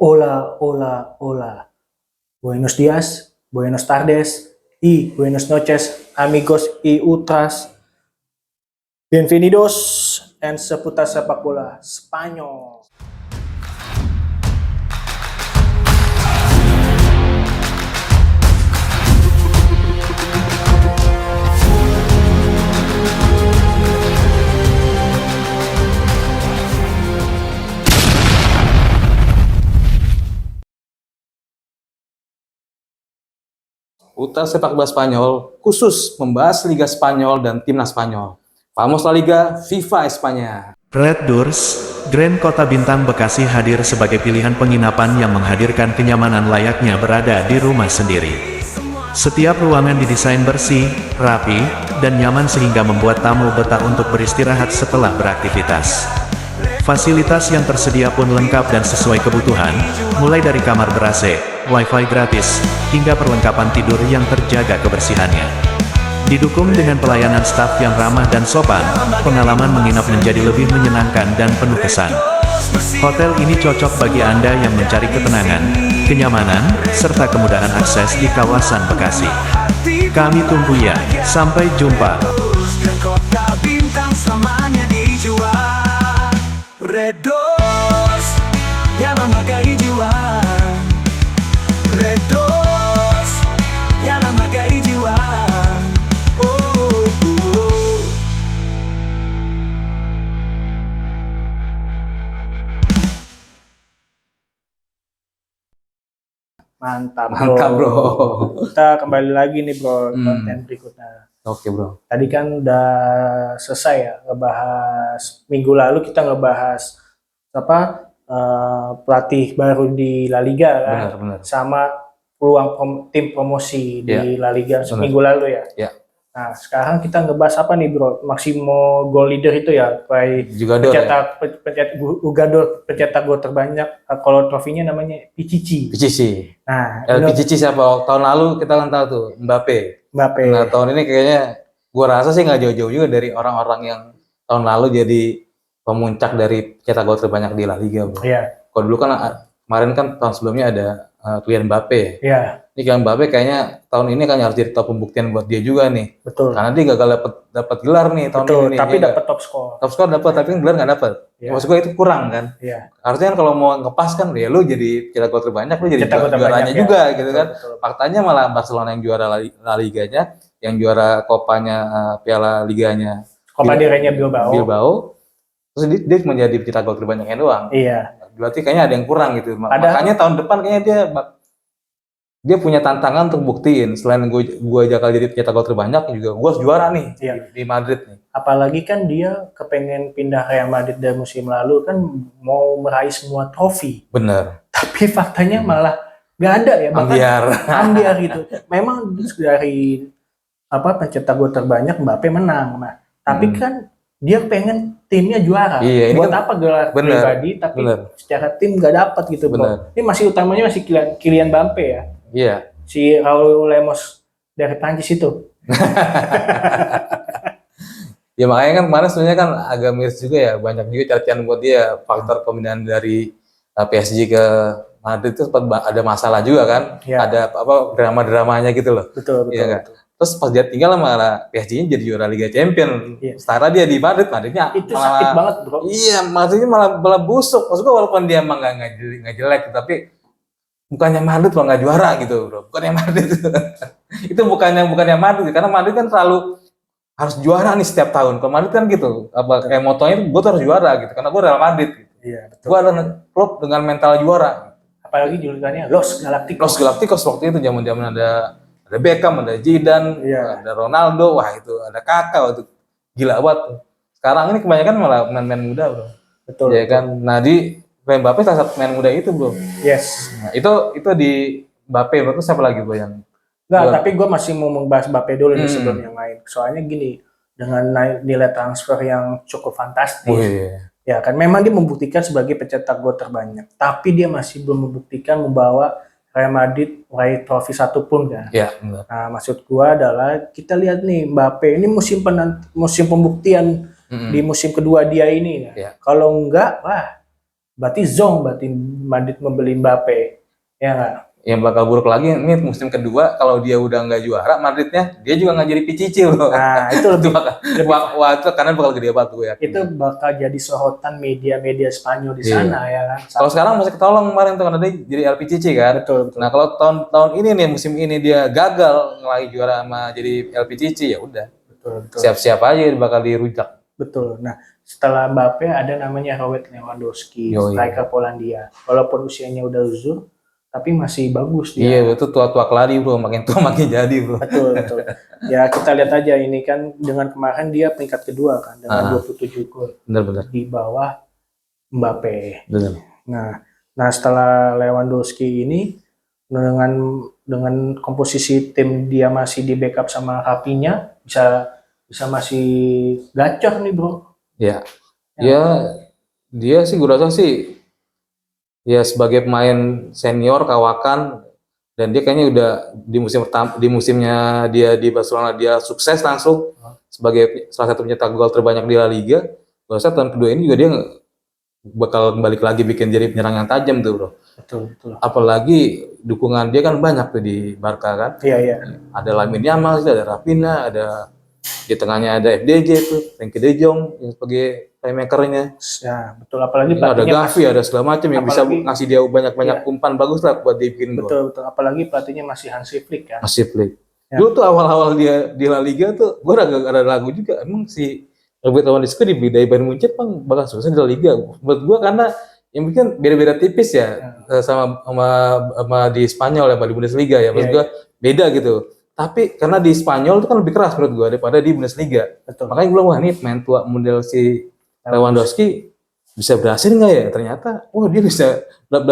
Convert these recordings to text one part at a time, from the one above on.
Hola, hola, hola. Buenos días, buenos tardes y buenas noches, amigos y ultras. Bienvenidos en seputar sepak bola Spanyol. Utas Sepak Bola Spanyol khusus membahas Liga Spanyol dan Timnas Spanyol. Vamos La Liga, FIFA Espanya. Red Doors, Grand Kota Bintang Bekasi hadir sebagai pilihan penginapan yang menghadirkan kenyamanan layaknya berada di rumah sendiri. Setiap ruangan didesain bersih, rapi, dan nyaman sehingga membuat tamu betah untuk beristirahat setelah beraktivitas. Fasilitas yang tersedia pun lengkap dan sesuai kebutuhan, mulai dari kamar ber-AC, wifi gratis, hingga perlengkapan tidur yang terjaga kebersihannya. Didukung dengan pelayanan staf yang ramah dan sopan, pengalaman menginap menjadi lebih menyenangkan dan penuh kesan. Hotel ini cocok bagi Anda yang mencari ketenangan, kenyamanan, serta kemudahan akses di kawasan Bekasi. Kami tunggu ya, sampai jumpa. Red Doors yang memakai jiwa, Red Doors yang memakai jiwa. Mantap Mantap bro. Kita kembali lagi nih bro, konten berikutnya. Oke bro. Tadi kan udah selesai ya ngebahas minggu lalu, kita ngebahas pelatih baru di La Liga kan, Benar. sama peluang tim promosi di La Liga minggu lalu ya. Ya. Nah sekarang kita ngebahas apa nih bro? Maximo goal leader itu ya, pencetak gol terbanyak. Kalau trofinya namanya Pichichi. Nah, Pichichi siapa? Tahun lalu kita kan tahu tuh Mbappe. Nah tahun ini kayaknya gua rasa sih nggak jauh-jauh juga dari orang-orang yang tahun lalu jadi pemuncak dari cetak gol terbanyak di La Liga bro. Iya. Kalau dulu kan kemarin kan tahun sebelumnya ada Kylian Mbappe. Iya. Ini Kylian Mbappe kayaknya tahun ini kan harus jadi top pembuktian buat dia juga nih. Betul. Karena dia gagal dapat gelar nih tahun ini. Tapi dapat top score. Top score dapat, tapi gelar nggak dapat. Ya. Maksud gue itu kurang kan. Iya. Harusnya kan kalau mau ngepas kan ya lu jadi cetak gol terbanyak, lu jadi juaranya juga gitu kan. Betul. Faktanya malah Barcelona yang juara La Liganya, yang juara Copanya Piala Liganya. Copa del Rey-nya Bilbao. Terus dia menjadi cetak gol terbanyaknya doang. Iya. Berarti kayaknya ada yang kurang gitu. Makanya tahun depan kayaknya dia punya tantangan untuk buktiin selain gue jakal jadi pencetak gol terbanyak juga gue harus juara nih di Madrid nih. Apalagi kan dia kepengen pindah Real Madrid dari musim lalu kan, mau meraih semua trofi. Bener. Tapi faktanya malah nggak ada ya, ambiar gitu. Memang dari pencetak gol terbanyak Mbappe menang, tapi kan dia pengen timnya juara. Iya, buat kan, apa gelar pribadi tapi secara tim nggak dapat gitu bro. Ini masih utamanya masih Kylian Mbappe ya. Iya. Si Raul Lemos dari Prancis itu. Ya makanya kan kemarin sebenarnya kan agak miris juga ya, banyak juga cacian buat dia faktor pemindahan dari PSG ke Madrid itu sempat ada masalah juga kan. Ya. Ada drama-dramanya gitu loh. Betul. Kan? Terus pas dia tinggal malah PSG-nya jadi juara Liga Champions. Iya. Setara dia di Madridnya itu malah, sakit banget bro. Iya, Madridnya malah busuk. Maksud gue walaupun dia emang nggak jelek, tapi bukannya Madrid kalau nggak juara gitu bro, bukannya Madrid. Itu bukannya Madrid, karena Madrid kan selalu harus juara nih setiap tahun. Kalau Madrid kan gitu, kayak motonya gue tuh harus juara gitu, karena gue Real Madrid. Gitu. Iya betul. Gue adalah klub dengan mental juara. Apalagi julukannya Los Galacticos waktu itu zaman ada Beckham, ada Zidane, ada Ronaldo, wah itu ada Kakak, itu gila banget. Sekarang ini kebanyakan malah pemain muda bro. Betul. Ya kan, nah di Mbappe salah satu pemain muda itu bro. Yes. Nah, itu di Mbappe, berarti siapa lagi bro yang? Tapi gue masih mau membahas Mbappe dulu nih sebelum yang lain. Soalnya gini, dengan nilai transfer yang cukup fantastis, ya kan memang dia membuktikan sebagai pencetak gol terbanyak. Tapi dia masih belum membuktikan membawa Real Madrid meraih trofi satu pun kan. Iya. Nah maksud gue adalah kita lihat nih Mbappe ini musim pembuktian di musim kedua dia ini. Ya. Kalau enggak, wah. Berarti Madrid membeli Mbappe, ya nggak? Yang bakal buruk lagi ini musim kedua kalau dia udah nggak juara Madridnya, dia juga nggak jadi picicil loh. Nah itu lebih, Wah, itu karena bakal gede banget gue yakin. itu bakal jadi sorotan media-media Spanyol di sana ya kan. Kalau sekarang masih ketolong kemarin tuh karena dia jadi LPCC kan. Betul, betul. Nah kalau tahun ini nih musim ini dia gagal ngelahi juara sama jadi LPCC ya udah. Betul, betul. Siap-siap aja bakal dirujak. Betul. Nah, setelah Mbappe ada namanya Robert Lewandowski, striker Polandia. Walaupun usianya udah uzur, tapi masih bagus dia. Iya, itu tua-tua keladi bro, makin tua makin jadi bro. Betul, betul. Ya kita lihat aja ini kan dengan kemarin dia peringkat kedua kan dengan 27 gol. Benar-benar. Di bawah Mbappe. Benar. Nah setelah Lewandowski ini dengan komposisi tim dia masih di backup sama Rafinha, bisa masih gacor nih bro. Ya, dia sih gue rasa sih ya sebagai pemain senior kawakan dan dia kayaknya udah di musimnya dia di Barcelona dia sukses langsung sebagai salah satu pencetak gol terbanyak di La Liga. Gue rasa tahun kedua ini juga dia bakal balik lagi bikin jadi penyerang yang tajam tuh bro. Betul. Apalagi dukungan dia kan banyak tuh di Barca kan. Iya. Ada Lamine Yamal, ada Rafinha, ada di tengahnya ada FDJ tuh, Frenkie de Jong yang sebagai playmakernya. Ya betul, apalagi ada Gavi, ada segala macam yang bisa ngasih dia banyak umpan bagus lah buat dibikin gol. Betul, apalagi pelatihnya masih Hansi Flick kan. Hansi Flick. Dulu tuh awal-awal dia di La Liga tuh, gue ada lagu juga, emang si Robert Lewandowski dibeli dari Bayern Munchen bang bakal sukses di La Liga. Buat gue karena yang bikin beda-beda tipis ya sama di Spanyol ya, di Bundesliga ya. Maksud gue beda gitu. Tapi karena di Spanyol itu kan lebih keras menurut gue daripada di Bundesliga. Betul. Makanya gue bilang wah ini main tua model si Lewandowski bisa berhasil nggak ya? Ternyata, wah dia bisa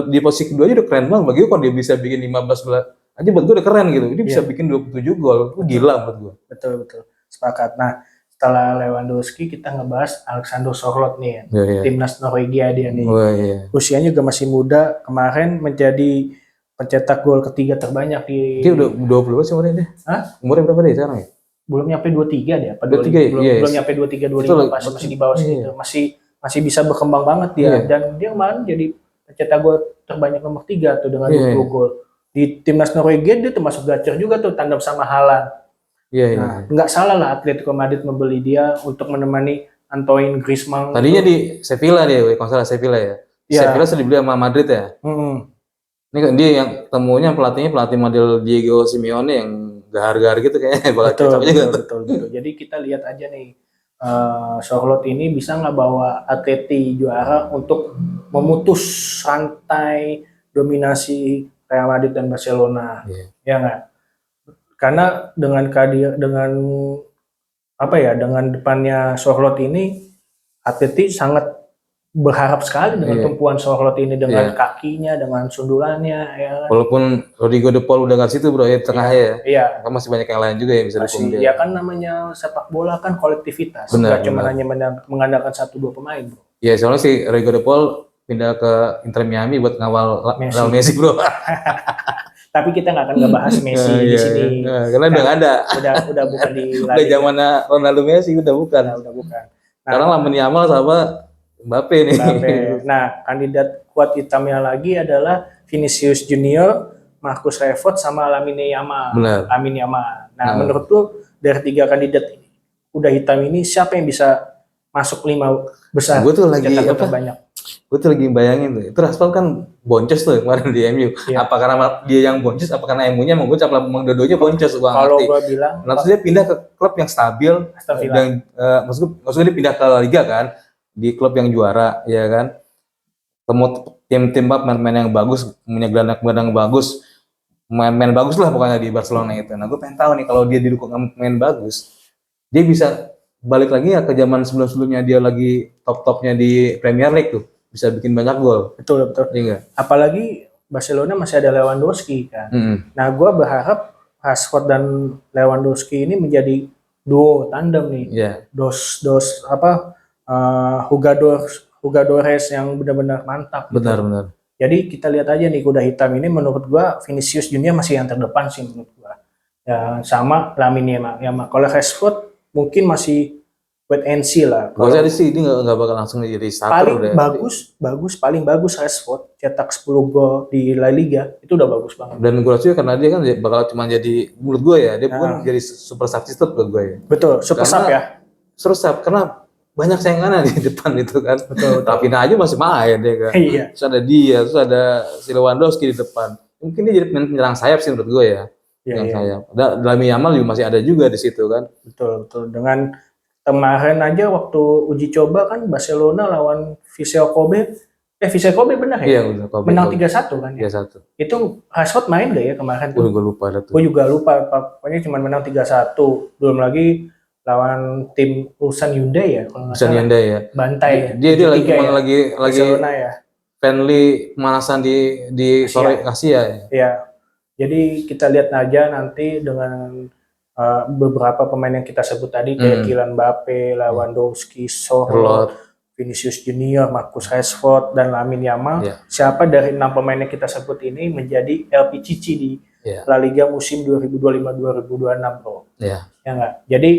di posisi kedua aja udah keren banget. Bagi gue kalau dia bisa bikin 15 gol aja buat gue udah keren gitu. Dia bisa bikin 27 gol, itu gila buat gue. Betul. Sepakat. Nah setelah Lewandowski kita ngebahas Alexander Sørloth nih ya. Timnas Norwegia dia nih. Usianya juga masih muda. Kemarin menjadi pencetak gol ketiga terbanyak di. Dia udah 20 sih umurnya dia. Hah? Umurnya berapa deh sekarang ya? Belum nyampe 23 deh. 23 belum nyampe 23 25 masih di bawah segitu. Masih bisa berkembang banget dia. Dan dia kemarin jadi pencetak gol terbanyak nomor 3 tuh dengan 20 gol. Di timnas Norwegia dia termasuk gacor juga tuh tandem sama Haaland. Nggak salah lah Atletico Madrid membeli dia untuk menemani Antoine Griezmann. Tadinya di Sevilla dia, kalau salah Sevilla ya. Sevilla sudah dibeli sama Madrid ya. Ini kan dia yang temunya pelatih model Diego Simeone yang gahar-gahar gitu kayaknya. Betul. Jadi kita lihat aja nih, Sørloth ini bisa nggak bawa Atleti juara untuk memutus rantai dominasi Real Madrid dan Barcelona, ya nggak? Karena dengan depannya Sørloth ini, Atleti sangat berharap sekali dengan tumpuan Sørloth ini dengan kakinya, dengan sundulannya. Ya. Walaupun Rodrigo de Paul udah nggak situ bro, ya tengahnya ya. Kan masih banyak yang lain juga yang bisa dukung dia. Ya kan namanya sepak bola kan kolektivitas, nggak cuma hanya mengandalkan 1-2 pemain bro. Iya soalnya si Rodrigo de Paul pindah ke Inter Miami buat ngawal Real Messi bro. Tapi kita nggak akan ngebahas Messi di sini. Karena udah nggak ada. Udah bukan di udah zamannya Ronaldo Messi udah bukan. Nah, sekarang Lamine Yamal sama Mbappe nih. Nah, kandidat kuat hitamnya lagi adalah Vinicius Junior, Marcus Rashford sama Lamine Yamal. Nah, menurut lu dari 3 kandidat udah hitam ini siapa yang bisa masuk 5 besar? Gue tuh lagi banyak. Gue tuh lagi bayangin tuh, itu Rashford kan boncos tuh kemarin di MU. Apa karena dia yang boncos, apa karena MU-nya mau gue caplah memang dua-duanya boncos. Kalau gue bilang, dia pindah ke klub yang stabil dan maksudnya dia pindah ke La Liga kan, di klub yang juara, ya kan. Tim pemain yang bagus, punya gelandang yang bagus, main bagus lah pokoknya di Barcelona itu. Nah, gue pengen tahu nih kalau dia didukung main bagus, dia bisa balik lagi ya ke zaman sebelum-sebelumnya dia lagi top-topnya di Premier League tuh, bisa bikin banyak gol. Betul. Iya. Apalagi Barcelona masih ada Lewandowski kan. Nah, gue berharap Rashford dan Lewandowski ini menjadi duo tandem nih. Jugadores yang benar-benar mantap. Benar. Jadi kita lihat aja nih kuda hitam ini menurut gue Vinicius Junior masih yang terdepan sih menurut gue. Ya, sama Lamine Yamal. Kalau Rashford mungkin masih wait and see lah. Kalau jadi sih ini nggak bakal langsung jadi starter Paling paling bagus Rashford cetak 10 gol di La Liga itu udah bagus banget. Dan gue rasa karena dia kan bakal cuma jadi, menurut gue ya, dia bukan jadi super substitute buat gue ya. Betul, super sub ya. Super sub karena banyak saingannya di depan itu kan. Betul. Raphinha aja masih main ya kan. Iya. Terus ada dia, terus ada si Lewandowski di depan. Mungkin dia jadi penyerang sayap sih menurut gue ya. Penyerang sayap. Lamine Yamal juga masih ada juga di situ kan. Betul. Dengan kemarin aja waktu uji coba kan Barcelona lawan Vissel Kobe benar ya? Iya, benar. Menang 3-1 kan ya? 3-1. Itu Rashford main gak ya kemarin tuh? Gue lupa ada tuh. Gue juga lupa, pokoknya cuma menang 3-1. Belum lagi lawan tim Ulsan Hyundai ya kalau nggak Ulsan salah. Hyundai ya. Bantai ya. Dia lagi ya. lagi Barcelona ya. friendly pemanasan di sore Asia ya. Iya. Jadi kita lihat aja nanti dengan beberapa pemain yang kita sebut tadi kayak Kylian Mbappe, Lewandowski, Sorloth, Vinicius Junior, Marcus Rashford, dan Lamine Yamal. Siapa dari 6 pemain yang kita sebut ini menjadi LPCC di La Liga musim 2025-2026 bro. Ya nggak? Jadi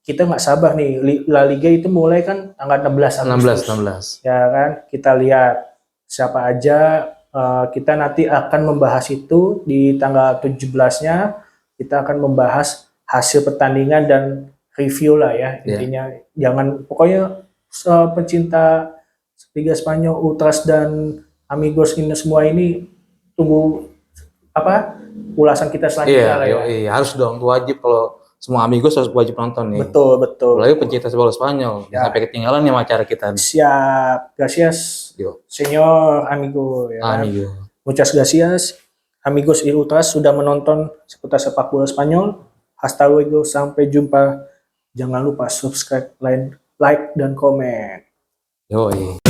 kita nggak sabar nih, La Liga itu mulai kan tanggal 16 Agustus. 16. Ya kan, kita lihat siapa aja, kita nanti akan membahas itu di tanggal 17-nya, kita akan membahas hasil pertandingan dan review lah ya, intinya. Jangan, pokoknya pencinta Liga Spanyol, Ultras dan Amigos ini semua ini tunggu ulasan kita selanjutnya lah ya. Iya, harus dong, wajib kalau semua Amigos harus wajib nonton nih. Betul. Apalagi pencinta sepak bola Spanyol, sampai ketinggalan nih sama acara kita. Siap, gracias, señor amigo. Ya. Amigo. Muchas gracias, Amigos y Ultras sudah menonton seputar sepak bola Spanyol. Hasta luego, sampai jumpa. Jangan lupa subscribe, like dan komen. Yoi.